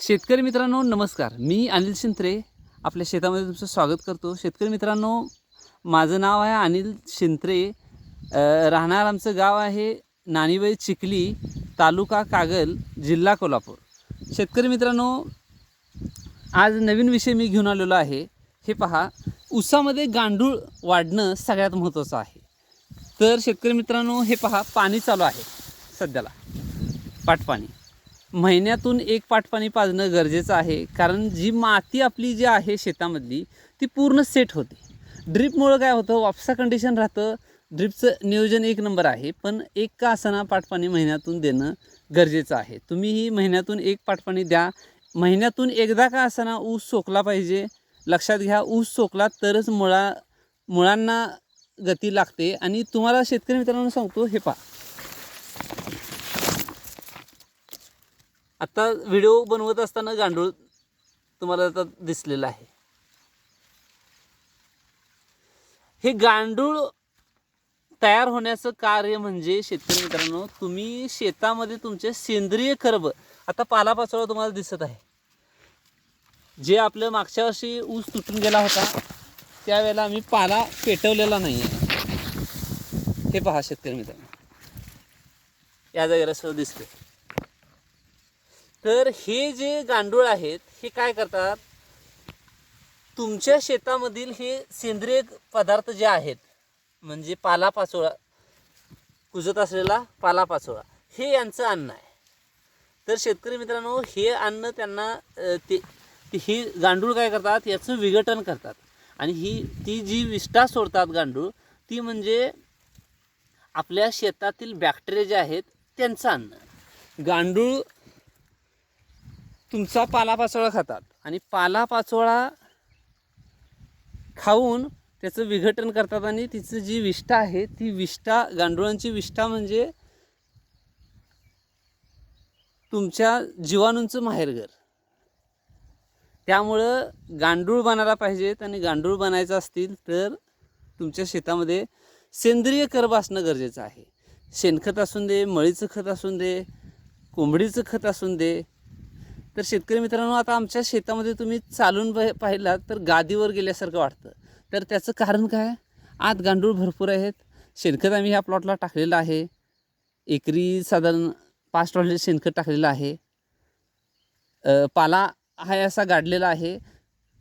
शेतकरी मित्रांनो नमस्कार. मी अनिल शिंत्रे आपल्या शेतामध्ये तुमचं स्वागत करतो. शेतकरी मित्रांनो, माझं नाव आहे अनिल शिंत्रे. राहणार आमचं गाव आहे नाणीबाई चिखली, तालुका कागल, जिल्हा कोल्हापूर. शेतकरी मित्रांनो, आज नवीन विषय मी घेऊन आलेलो आहे. हे पहा, ऊसामध्ये गांडूळ वाढणं सगळ्यात महत्त्वाचं आहे. तर शेतकरी मित्रांनो, हे पहा, पाणी चालू आहे सध्याला, पाटपाणी. महिन्यातून एक पाटपाणी पाजणं गरजेचं आहे, कारण जी माती आपली जी आहे शेतामधली ती पूर्ण सेट होते. ड्रीपमुळं काय होतं, वापसा कंडिशन राहतं. ड्रीपचं नियोजन एक नंबर आहे, पण एक का असताना पाटपाणी महिन्यातून देणं गरजेचं आहे. तुम्हीही महिन्यातून एक पाटपाणी द्या. महिन्यातून एकदा का असताना ऊस सोकला पाहिजे. लक्षात घ्या, ऊस सोकला तरच मुळांना गती लागते. आणि तुम्हाला शेतकरी मित्रांनो सांगतो, हे पहा, आता व्हिडिओ बनवत असताना गांडूळ तुम्हाला आता दिसलेलं आहे. हे गांडूळ तयार होण्याचं कार्य म्हणजे शेतकरी मित्रांनो, तुम्ही शेतामध्ये तुमचे सेंद्रिय कर्ब, आता पालापाचोळा तुम्हाला दिसत आहे, जे आपलं मागच्या वर्षी ऊस तुटून गेला होता त्यावेळेला आम्ही पाला पेटवलेला नाही आहे. हे पहा शेतकरी मित्रांनो, या जागेला सगळं दिसते. तर हे जे गांडूळ आहेत हे काय करतात, तुमच्या शेतामधील हे सेंद्रिय पदार्थ जे आहेत, म्हणजे पालापाचोळा, कुजत असलेला पालापाचोळा, हे यांचं अन्न आहे. तर शेतकरी मित्रांनो, हे अन्न त्यांना ही गांडूळ काय करतात, याचं विघटन करतात. आणि ती जी विष्ठा सोडतात गांडूळ, ती म्हणजे आपल्या शेतातील बॅक्टेरिया जे आहेत त्यांचं अन्न. गांडूळ तुमचा पालापाचोळा खातात आणि पालापाचोळा खाऊन त्याचं विघटन करतात. आणि तिचं जी विष्ठा आहे, ती विष्ठा, गांडुळांची विष्ठा म्हणजे तुमच्या जीवाणूंचं माहेरघर. त्यामुळं गांडूळ बनायला पाहिजेत. आणि गांडूळ बनायचं असतील तर तुमच्या शेतामध्ये सेंद्रिय कर्ब असणं गरजेचं आहे. शेणखत असून दे, मळीचं खत असून दे, कोंबडीचं खत असून दे. तर शेतकरी मित्रांनो, आता आमच्या शेतामध्ये तुम्ही चालून पाहिलात तर गादीवर गेल्यासारखं वाटतं. तर त्याचं कारण काय, आत गांडूळ भरपूर आहेत. शेणखत आम्ही ह्या प्लॉटला टाकलेलं आहे. एकरी साधारण 5 ट्रॉली शेणखत टाकलेलं आहे. पाला हा असा गाडलेला आहे.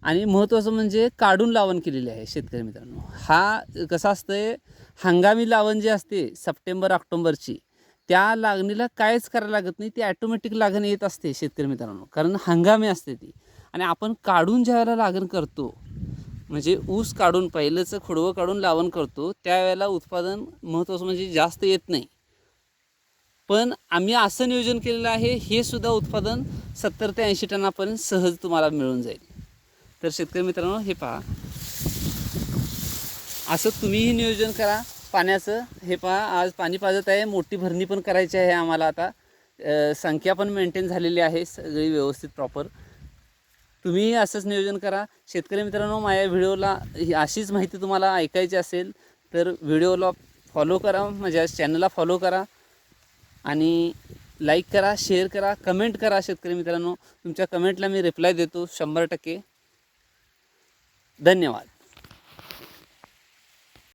आणि महत्त्वाचं म्हणजे काढून लावण केलेली आहे. शेतकरी मित्रांनो, हा कसं असतंय, हंगामी लावण जी असते सप्टेंबर ऑक्टोबरची, त्या लागणीला काहीच करायला लागत नाही. ती ॲटोमॅटिक लागण येत असते शेतकरी मित्रांनो, कारण हंगामी असते ती. आणि आपण काढून ज्यावेळेला लागण करतो, म्हणजे ऊस काढून पहिलंचं खोडवं काढून लावण करतो, त्यावेळेला उत्पादन महत्त्वाचं म्हणजे जास्त येत नाही. पण आम्ही असं नियोजन केलेलं आहे, हे सुद्धा उत्पादन 70 ते 80 टनापर्यंत सहज तुम्हाला मिळून जाईल. तर शेतकरी मित्रांनो, हे पहा, असं तुम्हीही नियोजन करा पाण्याचं. हे पहा, आज पाणी पाजत आहे, मोठी भरणी पण करायची आहे आम्हाला. आता संख्या पण मेंटेन झालेली आहे सगळी व्यवस्थित प्रॉपर. तुम्हीही असंच नियोजन करा. शेतकरी मित्रांनो, माझ्या व्हिडिओला अशीच माहिती तुम्हाला ऐकायची असेल तर व्हिडिओला फॉलो करा, माझ्या चॅनलला फॉलो करा आणि लाईक करा, शेअर करा, कमेंट करा. शेतकरी मित्रांनो, तुमच्या कमेंटला मी रिप्लाय देतो 100%. धन्यवाद.